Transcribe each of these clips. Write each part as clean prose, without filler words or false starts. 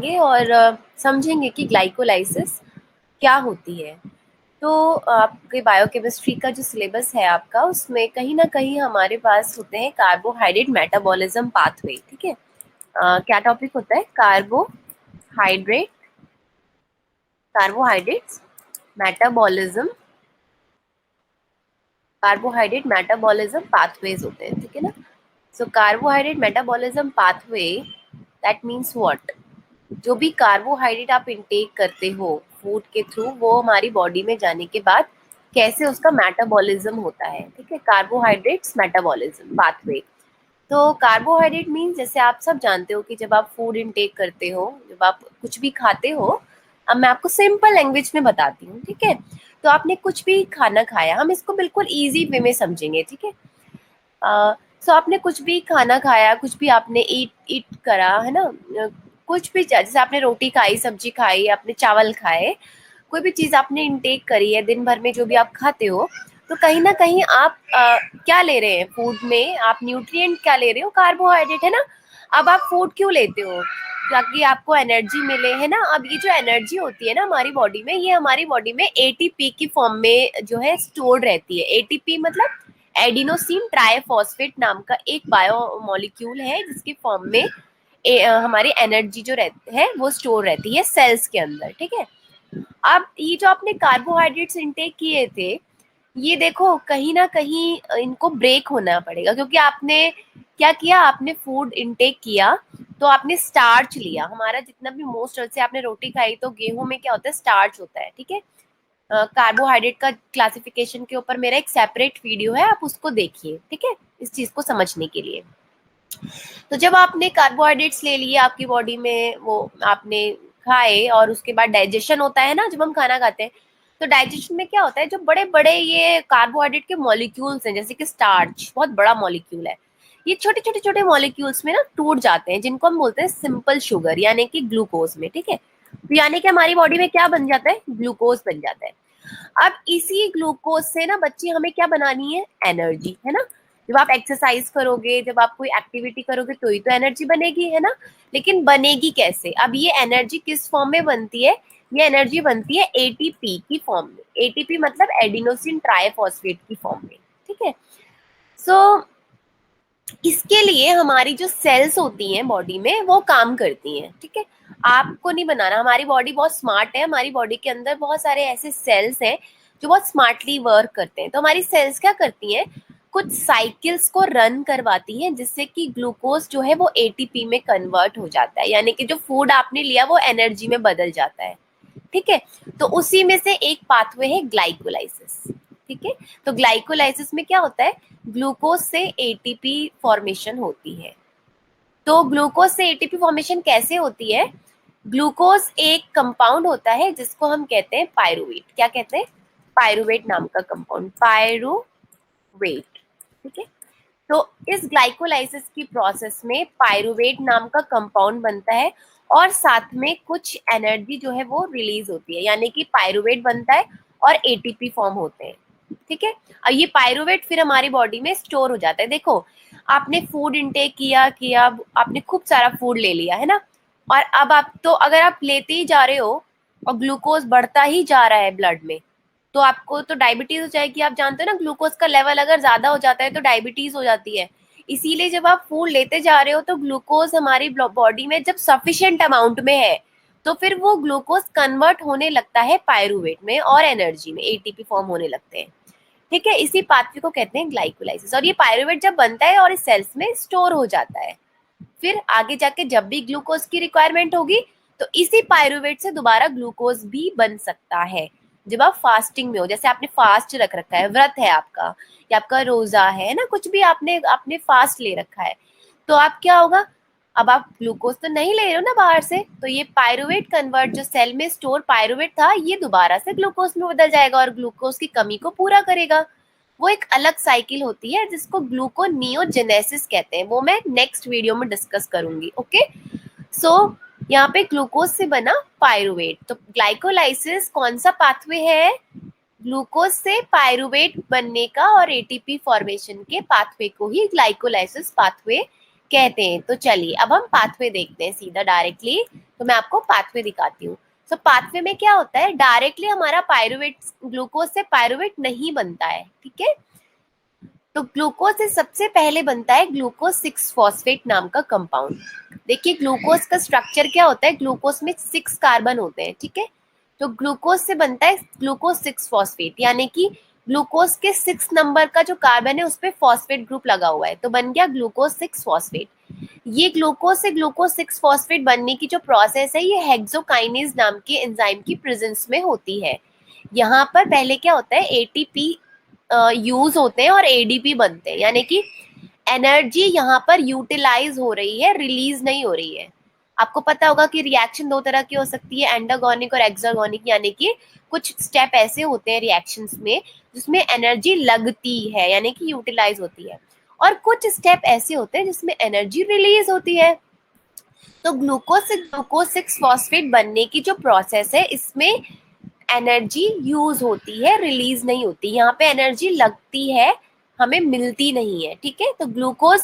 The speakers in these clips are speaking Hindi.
करेंगे और समझेंगे कि ग्लाइकोलाइसिस क्या होती है। तो आपके बायोकेमिस्ट्री का जो सिलेबस है आपका, उसमें कहीं ना कहीं हमारे पास होते हैं कार्बोहाइड्रेट मेटाबॉलिज्म पाथवे। ठीक है, क्या टॉपिक होता है? Carbohydrate carbohydrates metabolism carbohydrate metabolism pathways होते हैं। ठीक है ना। So carbohydrate metabolism pathway, that means what? जो भी कार्बोहाइड्रेट आप इंटेक करते हो फूड के थ्रू, वो हमारी बॉडी में जाने के बाद कैसे उसका मेटाबॉलिज्म होता है। ठीक है, कार्बोहाइड्रेट्स मेटाबॉलिज्म पाथवे। तो कार्बोहाइड्रेट मीन्स, जैसे आप सब जानते हो कि जब आप फूड इंटेक करते हो, जब आप कुछ भी खाते हो, अब मैं आपको सिंपल लैंग्वेज में बताती हूँ। ठीक है, तो आपने कुछ भी खाना खाया, हम इसको बिल्कुल इजी वे में समझेंगे। ठीक है, सो आपने कुछ भी खाना खाया, कुछ भी आपने ईट करा है ना, कुछ भी, जैसे आपने रोटी खाई, सब्जी खाई, आपने चावल खाए, कोई भी चीज आपने इंटेक करी है दिन भर में, जो भी आप खाते हो, तो कहीं ना कहीं आप क्या ले रहे हैं फूड में? आप न्यूट्रिएंट क्या ले रहे हो? कार्बोहाइड्रेट, है ना। अब आप फूड क्यों लेते हो? ताकि आपको एनर्जी मिले, है ना। अब ये जो एनर्जी होती है ना हमारी बॉडी में, ये हमारी बॉडी में एटीपी की फॉर्म में जो है स्टोर्ड रहती है। एटीपी मतलब एडिनोसिन ट्राइफॉस्फेट नाम का एक बायोमोलिक्यूल है, जिसकी फॉर्म में हमारी एनर्जी जो रहती है वो स्टोर रहती है सेल्स के अंदर। ठीक है, अब ये जो आपने कार्बोहाइड्रेट्स इंटेक किए थे, ये देखो कहीं ना कहीं इनको ब्रेक होना पड़ेगा, क्योंकि आपने क्या किया? आपने फूड इंटेक किया तो आपने स्टार्च लिया। हमारा जितना भी मोस्ट, से आपने रोटी खाई तो गेहूं में क्या होता है? स्टार्च होता है। ठीक है, कार्बोहाइड्रेट का क्लासिफिकेशन के ऊपर मेरा एक सेपरेट वीडियो है, आप उसको देखिए। ठीक है, इस चीज को समझने के लिए। तो जब आपने कार्बोहाइड्रेट्स ले लिए आपकी बॉडी में, वो आपने खाए, और उसके बाद डाइजेशन होता है ना जब हम खाना खाते हैं, तो डाइजेशन में क्या होता है? जो बड़े बड़े ये कार्बोहाइड्रेट के मॉलिक्यूल्स हैं, जैसे कि स्टार्च बहुत बड़ा मॉलिक्यूल है, ये छोटे छोटे छोटे मॉलिक्यूल्स में ना टूट जाते हैं, जिनको हम बोलते हैं सिंपल शुगर, यानी कि ग्लूकोज में। ठीक है, तो यानी कि हमारी बॉडी में क्या बन जाता है? ग्लूकोज बन जाता है। अब इसी ग्लूकोज से ना बच्चे हमें क्या बनानी है? एनर्जी, है ना। जब आप एक्सरसाइज करोगे, जब आप कोई एक्टिविटी करोगे, तो ही तो एनर्जी बनेगी, है ना। लेकिन बनेगी कैसे? अब ये एनर्जी किस फॉर्म में बनती है? ये एनर्जी बनती है एटीपी की फॉर्म में। एटीपी मतलब एडिनोसिन ट्राइफॉस्फेट की फॉर्म में। ठीक है, सो इसके लिए हमारी जो सेल्स होती हैं बॉडी में, वो काम करती हैं। ठीक है, आपको नहीं बनाना, हमारी बॉडी बहुत स्मार्ट है, हमारी बॉडी के अंदर बहुत सारे ऐसे सेल्स हैं जो बहुत स्मार्टली वर्क करते हैं। तो हमारी सेल्स क्या करती हैं? कुछ साइकिल्स को रन करवाती हैं, जिससे कि ग्लूकोज जो है वो एटीपी में कन्वर्ट हो जाता है, यानी कि जो फूड आपने लिया वो एनर्जी में बदल जाता है। ठीक है, तो उसी में से एक पाथवे है ग्लाइकोलाइसिस। ठीक है, तो ग्लाइकोलाइसिस में क्या होता है? ग्लूकोज से एटीपी फॉर्मेशन होती है। तो ग्लूकोज से एटीपी फॉर्मेशन कैसे होती है? ग्लूकोज एक कंपाउंड होता है जिसको हम कहते हैं पायरुवेट। क्या कहते हैं? पायरुवेट नाम का कंपाउंड, पायरुवेट। ठीक है, तो इस ग्लाइकोलाइसिस की प्रोसेस में पायरुवेट नाम का कंपाउंड बनता है, और साथ में कुछ एनर्जी जो है वो रिलीज होती है, यानी कि पायरुवेट बनता है और एटीपी फॉर्म होते हैं। ठीक है, और ये पायरुवेट फिर हमारी बॉडी में स्टोर हो जाता है। देखो, आपने फूड इंटेक किया किया आपने खूब सारा फूड ले लिया, है ना, और अब आप तो अगर आप लेते ही जा रहे हो और ग्लूकोज बढ़ता ही जा रहा है ब्लड में, तो आपको तो डायबिटीज हो जाएगी। आप जानते हो ना, ग्लूकोज का लेवल अगर ज्यादा हो जाता है तो डायबिटीज हो जाती है। इसीलिए जब आप फूड लेते जा रहे हो तो ग्लूकोज हमारी बॉडी में जब सफिशिएंट अमाउंट में है, तो फिर वो ग्लूकोज कन्वर्ट होने लगता है पायरुवेट में और एनर्जी में, एटीपी फॉर्म होने लगते हैं। ठीक है, इसी पाथवे को कहते हैं ग्लाइकोलाइसिस। और ये पायरुवेट जब बनता है और इस सेल्स में स्टोर हो जाता है, फिर आगे जाके जब भी ग्लूकोज की रिक्वायरमेंट होगी, तो इसी पायरुवेट से दोबारा ग्लूकोज भी बन सकता है। जब आप फास्टिंग में हो, जैसे आपने फास्ट रख रखा है, व्रत है आपका, या आपका रोजा है ना, कुछ भी आपने आपने फास्ट ले रखा है, तो आप क्या होगा? अब आप ग्लूकोज तो नहीं ले रहे हो ना बाहर से, तो ये पायरुवेट कन्वर्ट, जो सेल में स्टोर पायरुवेट था, ये दोबारा से ग्लूकोज में बदल जाएगा और ग्लूकोज की कमी को पूरा करेगा। वो एक अलग साइकिल होती है जिसको ग्लूकोनियोजेनेसिस कहते हैं, वो मैं नेक्स्ट वीडियो में डिस्कस करूंगी। ओके, सो यहाँ पे ग्लूकोज से बना पायरुवेट। तो ग्लाइकोलाइसिस कौन सा पाथवे है? ग्लूकोज से पायरुवेट बनने का और एटीपी फॉर्मेशन के पाथवे को ही ग्लाइकोलाइसिस पाथवे कहते हैं। तो चलिए अब हम पाथवे देखते हैं सीधा डायरेक्टली। तो मैं आपको पाथवे दिखाती हूँ। तो पाथवे में क्या होता है, डायरेक्टली हमारा पायरुवेट ग्लूकोज से पायरुवेट नहीं बनता है, ठीक है। तो ग्लूकोज से सबसे पहले बनता है ग्लूकोज 6 फॉस्फेट नाम का कंपाउंड। देखिए ग्लूकोज का स्ट्रक्चर क्या होता है, ग्लूकोज में 6 कार्बन होते हैं, ठीक है। तो ग्लूकोज से बनता है ग्लूकोज 6 फॉस्फेट, यानी कि ग्लूकोज के 6 नंबर का जो कार्बन है उस पर फॉस्फेट ग्रुप लगा हुआ है, तो बन गया ग्लूकोज 6 फॉस्फेट। ये ग्लूकोज से ग्लूकोज 6 फॉस्फेट बनने की जो प्रोसेस है, ये हेक्सोकाइनेज नाम के एंजाइम की प्रेजेंस में होती है। यहाँ पर पहले क्या होता है, एटीपी यूज होते हैं और एडीपी बनते हैं, यानी कि एनर्जी यहाँ पर यूटिलाइज हो रही है, रिलीज नहीं हो रही है। आपको पता होगा कि रिएक्शन 2 तरह की हो सकती है, एंडोगोनिक और एक्सोगोनिक, यानी कि कुछ स्टेप ऐसे होते हैं रिएक्शंस में जिसमें एनर्जी लगती है यानी कि यूटिलाइज होती है, और कुछ स्टेप ऐसे होते हैं जिसमें एनर्जी रिलीज होती है। तो ग्लूकोज से ग्लूकोज 6 फॉस्फेट बनने की जो प्रोसेस है, इसमें एनर्जी यूज होती है, रिलीज नहीं होती। यहाँ पे एनर्जी लगती है, हमें मिलती नहीं है, ठीक है। तो ग्लूकोज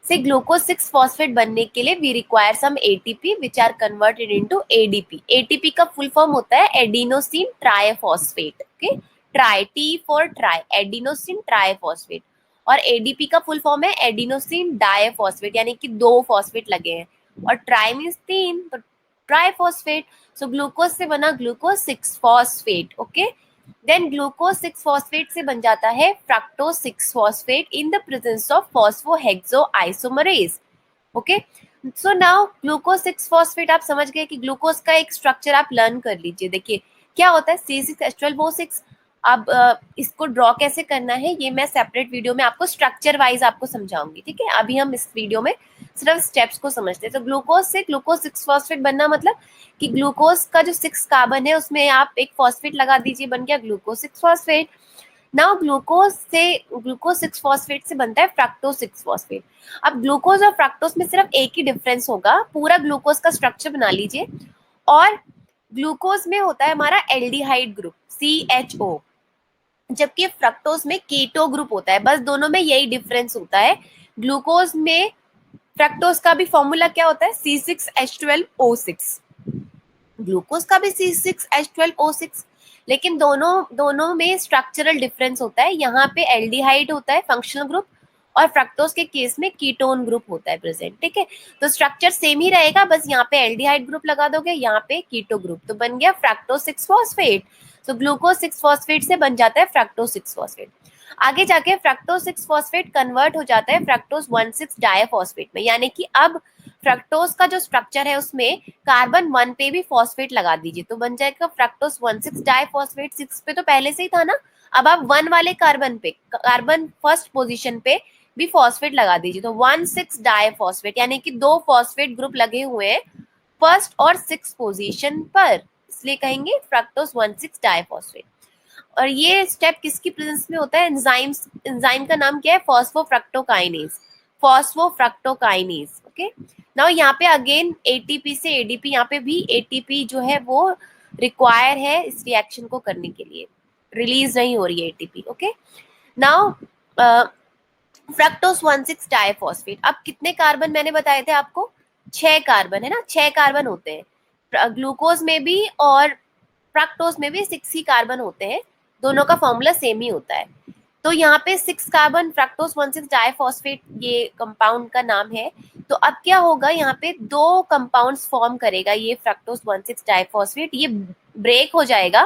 से ग्लूकोज 6 फॉस्फेट बनने के लिए we require some ATP which are converted into ADP. ATP का फुल फॉर्म होता है adenosine triphosphate, okay. Tri, T for tri, adenosine triphosphate. और एडीपी का फुल फॉर्म है एडिनोसिन डाइफॉस्फेट, यानी कि 2 फॉस्फेट लगे हैं, और ट्राई मीन्स 3, तो ट्राइफॉस्फेट। सो ग्लूकोज से बना glucose 6 phosphate, okay. Then glucose 6 phosphate से बन जाता है fructose 6 phosphate in the presence of phosphohexo isomerase, okay. So now glucose 6 phosphate आप समझ गए कि ग्लूकोज का एक स्ट्रक्चर आप लर्न कर लीजिए। देखिए क्या होता है C6H12O6। अब इसको ड्रॉ कैसे करना है ये मैं सेपरेट वीडियो में आपको स्ट्रक्चर वाइज आपको समझाऊंगी, ठीक है। अभी हम इस वीडियो में सिर्फ स्टेप्स को समझते हैं। तो ग्लूकोज से ग्लूकोज 6 फॉस्फेट बनना मतलब कि ग्लूकोज का जो 6 कार्बन है उसमें आप एक फॉस्फेट लगा दीजिए, बन गया ग्लूकोज 6 फॉस्फेट। नाउ ग्लूकोज से ग्लूकोज 6 फॉस्फेट से बनता है फ्रक्टोज 6 फॉस्फेट। अब ग्लूकोज और फ्रक्टोज में सिर्फ एक ही डिफरेंस होगा, पूरा ग्लूकोज का स्ट्रक्चर बना लीजिए। और ग्लूकोज में होता है हमारा एल्डिहाइड ग्रुप CHO, जबकि फ्रक्टोज में कीटो ग्रुप होता है। बस दोनों में यही डिफरेंस होता है। ग्लूकोज में फ्रक्टोज का भी फॉर्मूला क्या होता है, C6H12O6। ग्लूकोज का भी C6H12O6, लेकिन दोनों में स्ट्रक्चरल डिफरेंस होता है। यहाँ पे एल्डिहाइड होता है फंक्शनल ग्रुप, और फ्रक्टोज के केस में कीटोन ग्रुप होता है प्रेजेंट, ठीक है। तो स्ट्रक्चर सेम ही रहेगा, बस यहाँ पे एल्डिहाइड ग्रुप लगा दोगे, यहाँ पे कीटो ग्रुप, तो बन गया फ्रक्टोज 6 फॉस्फेट। तो ग्लूकोज 6 फॉस्फेट से बन जाता है फ्रक्टोज 6 फॉस्फेट। आगे जाके फ्रक्टोज 6 फॉस्फेट कन्वर्ट हो जाता है फ्रक्टोज 1,6 डायफॉस्फेट में, यानी कि अब फ्रक्टोज का जो स्ट्रक्चर है उसमें कार्बन 1 पे भी फॉस्फेट लगा दीजिए, तो बन जाएगा फ्रक्टोज 1,6 डाइफॉस्फेट। 6 पे तो पहले से ही था ना, अब आप 1 वाले कार्बन पे, कार्बन फर्स्ट पोजीशन पे भी फॉस्फेट लगा दीजिए, तो 1,6 डाइफॉस्फेट, यानी कि 2 फॉस्फेट ग्रुप लगे हुए हैं फर्स्ट और 6 पोजीशन पर, इसलिए कहेंगे फ्रक्टोज 1,6 डाइफॉस्फेट। और ये स्टेप किसकी प्रेजेंस में होता है, एंजाइम का नाम क्या है, फॉस्फोफ्रक्टोकाइनेज, फॉस्फोफ्रक्टोकाइनेज, ओके। नाउ यहाँ पे अगेन एटीपी से एडीपी, यहाँ पे भी एटीपी जो है वो रिक्वायर है इस रिएक्शन को करने के लिए, रिलीज नहीं हो रही है ATP, okay. Now fructose 1,6 diphosphate, अब कितने कार्बन मैंने बताए थे आपको, 6 कार्बन है ना, 6 कार्बन होते हैं ग्लूकोज में भी और फ्रक्टोज में भी 6 ही कार्बन होते हैं, दोनों का फॉर्मूला सेम ही होता है। तो यहाँ पे 6 कार्बन फ्रक्टोज 1,6 डाइफॉस्फेट ये कंपाउंड का नाम है। तो अब क्या होगा, यहाँ पे 2 कंपाउंड्स फॉर्म करेगा ये फ्रक्टोज 1,6 डाइफॉस्फेट, ये ब्रेक हो जाएगा,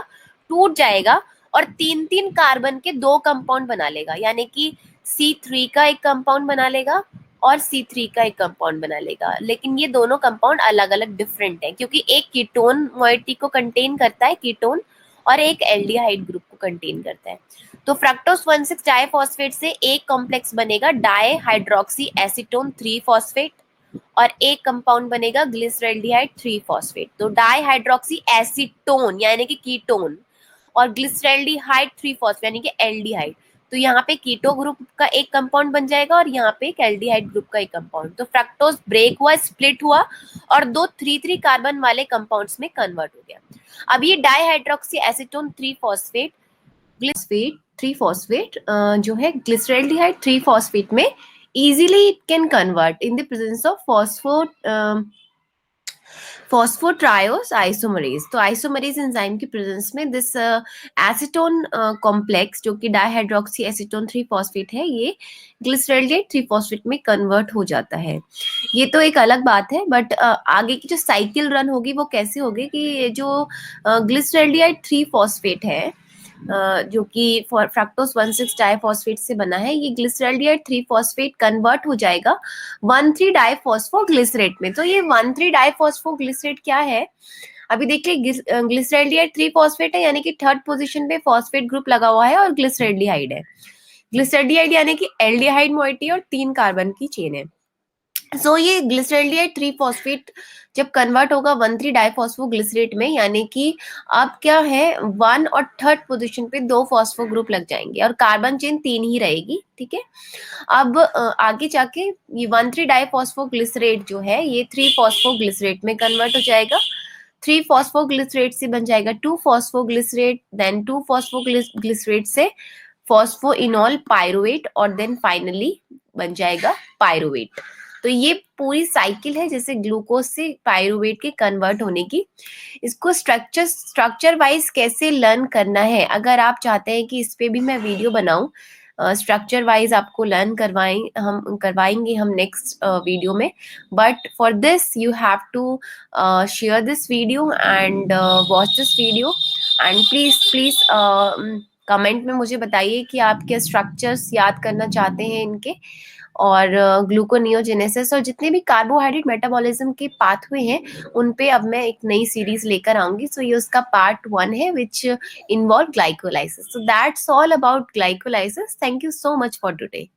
टूट जाएगा, और 3-3 कार्बन के 2 कंपाउंड बना लेगा, यानी कि C3 का एक कंपाउंड बना लेगा और C3 का एक कंपाउंड बना लेगा। लेकिन ये दोनों कंपाउंड अलग अलग डिफरेंट है, क्योंकि एक कीटोन मोइटी को कंटेन करता है, कीटोन, और एक एल्डिहाइड ग्रुप को कंटेन करता है। तो फ्रक्टोज 1,6 डाइफॉस्फेट से एक कॉम्प्लेक्स बनेगा डाई हाइड्रोक्सी एसीटोन 3 फॉस्फेट, और एक कंपाउंड बनेगा ग्लिसरल्डिहाइड 3 फॉस्फेट। तो डाई हाइड्रोक्सी एसीटोन यानी कि कीटोन, और ग्लिसरल्डिहाइड 3 फॉस्फेट यानी कि एल्डिहाइड। तो यहाँ पे कीटो ग्रुप का एक कंपाउंड बन जाएगा और यहाँ पे एक एल्डिहाइड ग्रुप का एक कंपाउंड। तो फ्रक्टोज ब्रेक हुआ, स्प्लिट हुआ, और 2 3-3 कार्बन वाले कंपाउंड्स में कन्वर्ट हो गया। अब ये डाईहाइड्रोक्सी एसीटोन 3 फॉस्फेट, ग्लिसफेट 3 फॉस्फेट जो है ग्लिसरल्डिहाइड 3 फॉस्फेट में easily it can convert in the presence of phosphotriose isomerase. तो isomerase एंजाइम की प्रेजेंस में दिस एसीटोन कॉम्प्लेक्स जो कि डाइहाइड्रोक्सी एसीटोन 3 फॉस्फेट है, ये ग्लिसरॉल्डिहाइड 3 फॉस्फेट में कन्वर्ट हो जाता है। ये तो एक अलग बात है, बट आगे की जो साइकिल रन होगी वो कैसे होगी कि ये जो ग्लिसरॉल्डिहाइड 3 फॉस्फेट है जो कि फ्रक्टोज 1,6 डाइफॉस्फेट से बना है, ये ग्लिसरॉल्डिहाइड 3 फॉस्फेट कन्वर्ट हो जाएगा 1,3 डाइफॉस्फोग्लिसरेट में। तो ये 1,3 डाइफॉस्फोग्लिसरेट क्या है, अभी देखिए ग्लिसरॉल्डिहाइड 3 फॉस्फेट है, यानी कि थर्ड पोजीशन पे फॉस्फेट ग्रुप लगा हुआ है और ग्लिसरॉल्डिहाइड है। ग्लिसरॉल्डिहाइड यानी कि एल्डिहाइड मोइटी और 3 कार्बन की चेन है। सो ये ग्लिसरॉल्डिहाइड 3 फॉस्फेट जब कन्वर्ट होगा 1,3 डाइफॉस्फोग्लिसरेट में, यानी कि अब क्या है 1 और थर्ड पोजीशन पे 2 फॉस्फो ग्रुप लग जाएंगे और कार्बन चेन 3 ही रहेगी, ठीक है। अब आगे जाके ये 1,3 डाइफॉस्फोग्लिसरेट जो है ये 3 फॉस्फोग्लिसरेट में कन्वर्ट हो जाएगा। 3 फॉस्फोग्लिसरेट से बन जाएगा 2 फॉस्फोग्लिसरेट, देन 2 फॉस्फोग्लिसरेट से फॉस्फोइनॉल पायरुवेट और देन फाइनली बन जाएगा पायरुवेट। तो ये पूरी साइकिल है जैसे ग्लूकोज से पायरुवेट के कन्वर्ट होने की। इसको स्ट्रक्चर वाइज कैसे लर्न करना है, अगर आप चाहते हैं कि इस पे भी मैं वीडियो बनाऊं, स्ट्रक्चर वाइज आपको लर्न करवाएंगे हम नेक्स्ट वीडियो में। But for this you have to share this video and watch this video and please comment में मुझे बताइए कि आप क्या स्ट्रक्चर्स याद करना चाहते हैं इनके, और ग्लूकोनियोजेनेसिस और जितने भी कार्बोहाइड्रेट मेटाबॉलिज्म के पाथवे हैं उन पे अब मैं एक नई सीरीज लेकर आऊंगी। सो ये उसका पार्ट 1 है which involve glycolysis. So that's all about glycolysis. Thank you so much for today.